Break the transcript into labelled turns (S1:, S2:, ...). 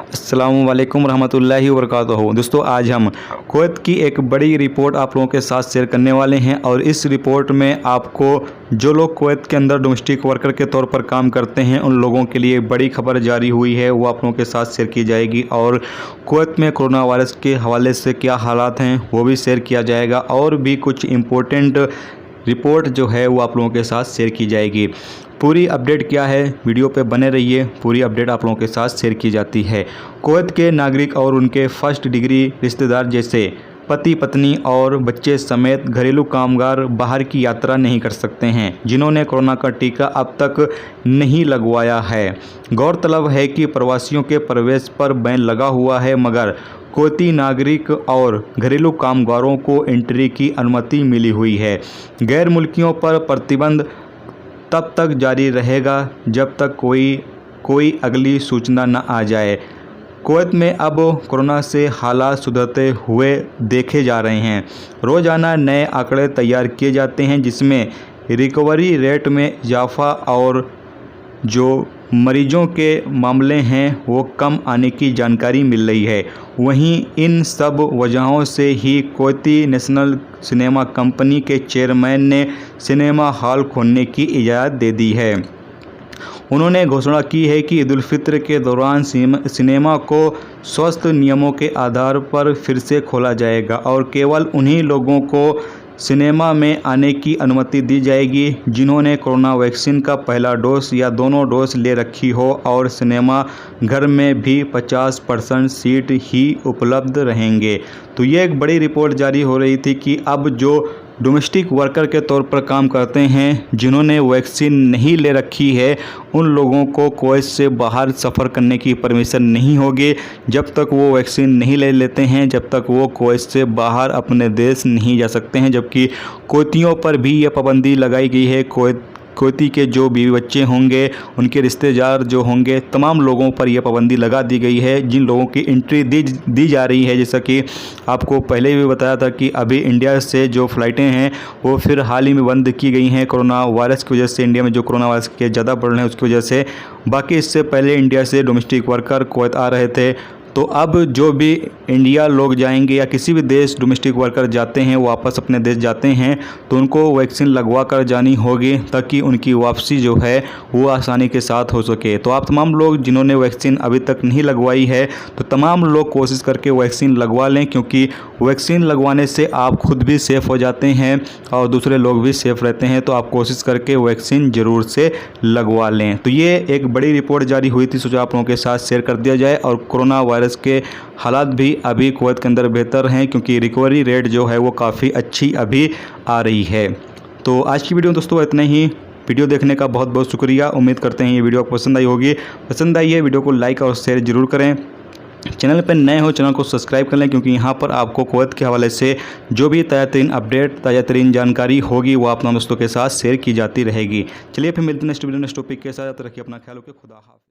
S1: अस्सलामु अलैकुम रहमतुल्लाहि व बरकातुहू। दोस्तों, आज हम कुवैत की एक बड़ी रिपोर्ट आप लोगों के साथ शेयर करने वाले हैं और इस रिपोर्ट में आपको जो लोग कुवैत के अंदर डोमेस्टिक वर्कर के तौर पर काम करते हैं उन लोगों के लिए बड़ी खबर जारी हुई है, वो आप लोगों के साथ शेयर की जाएगी। और कुवैत में कोरोना वायरस के हवाले से क्या हालात हैं वो भी शेयर किया जाएगा और भी कुछ इम्पोर्टेंट रिपोर्ट जो है वो आप लोगों के साथ शेयर की जाएगी। पूरी अपडेट क्या है, वीडियो पे बने रहिए, पूरी अपडेट आप लोगों के साथ शेयर की जाती है। कुवैत के नागरिक और उनके फर्स्ट डिग्री रिश्तेदार जैसे पति पत्नी और बच्चे समेत घरेलू कामगार बाहर की यात्रा नहीं कर सकते हैं जिन्होंने कोरोना का टीका अब तक नहीं लगवाया है। गौरतलब है कि प्रवासियों के प्रवेश पर बैन लगा हुआ है, मगर कुवैती नागरिक और घरेलू कामगारों को एंट्री की अनुमति मिली हुई है। गैर मुल्कियों पर प्रतिबंध तब तक जारी रहेगा जब तक कोई अगली सूचना न आ जाए। कुवैत में अब कोरोना से हालात सुधरते हुए देखे जा रहे हैं। रोज़ाना नए आंकड़े तैयार किए जाते हैं जिसमें रिकवरी रेट में इजाफा और जो मरीजों के मामले हैं वो कम आने की जानकारी मिल रही है। वहीं इन सब वजहों से ही कुवैती नेशनल सिनेमा कंपनी के चेयरमैन ने सिनेमा हॉल खोलने की इजाज़त दे दी है। उन्होंने घोषणा की है कि ईद उल फित्र के दौरान सिनेमा को स्वस्थ नियमों के आधार पर फिर से खोला जाएगा और केवल उन्हीं लोगों को सिनेमा में आने की अनुमति दी जाएगी जिन्होंने कोरोना वैक्सीन का पहला डोज या दोनों डोज ले रखी हो और सिनेमा घर में भी 50% सीट ही उपलब्ध रहेंगे। तो ये एक बड़ी रिपोर्ट जारी हो रही थी कि अब जो डोमेस्टिक वर्कर के तौर पर काम करते हैं जिन्होंने वैक्सीन नहीं ले रखी है उन लोगों को कुवैत से बाहर सफ़र करने की परमिशन नहीं होगी जब तक वो वैक्सीन नहीं ले लेते हैं, जब तक वो कुवैत से बाहर अपने देश नहीं जा सकते हैं। जबकि कुवैतियों पर भी ये पाबंदी लगाई गई है। कुवैती के जो बीवी बच्चे होंगे, उनके रिश्तेदार जो होंगे, तमाम लोगों पर यह पाबंदी लगा दी गई है जिन लोगों की एंट्री दी जा रही है। जैसा कि आपको पहले भी बताया था कि अभी इंडिया से जो फ़्लाइटें हैं वो फिर हाल ही में बंद की गई हैं कोरोना वायरस की वजह से। इंडिया में जो कोरोना वायरस के ज़्यादा बढ़ रहे हैं उसकी वजह से। बाकी इससे पहले इंडिया से डोमेस्टिक वर्कर कुवैत आ रहे थे। तो अब जो भी इंडिया लोग जाएंगे या किसी भी देश डोमेस्टिक वर्कर जाते हैं वापस अपने देश जाते हैं तो उनको वैक्सीन लगवा कर जानी होगी ताकि उनकी वापसी जो है वो आसानी के साथ हो सके। तो आप तमाम लोग जिन्होंने वैक्सीन अभी तक नहीं लगवाई है तो तमाम लोग कोशिश करके वैक्सीन लगवा लें, क्योंकि वैक्सीन लगवाने से आप खुद भी सेफ़ हो जाते हैं और दूसरे लोग भी सेफ़ रहते हैं। तो आप कोशिश करके वैक्सीन ज़रूर से लगवा लें। तो ये एक बड़ी रिपोर्ट जारी हुई थी, सोचा आप लोगों के साथ शेयर कर दिया जाए। और कोरोना वायरस के हालात भी अभी कुवैत के अंदर बेहतर हैं क्योंकि रिकवरी रेट जो है वो काफ़ी अच्छी अभी आ रही है। तो आज की वीडियो दोस्तों इतना ही। वीडियो देखने का बहुत बहुत शुक्रिया। उम्मीद करते हैं ये वीडियो आपको पसंद आई होगी। पसंद आई है वीडियो को लाइक और शेयर ज़रूर करें। चैनल पर नए हो चैनल को सब्सक्राइब कर लें, क्योंकि यहाँ पर आपको कुवैत के हवाले से जो भी ताज़ा तरीन अपडेट, ताज़ा तरीन जानकारी होगी वो अपना दोस्तों के साथ शेयर की जाती रहेगी। चलिए फिर मिलते हैं नेक्स्ट वीडियो नेक्स्ट टॉपिक के साथ। रखिए अपना ख्याल, रखिए। खुदा हाफ़िज़।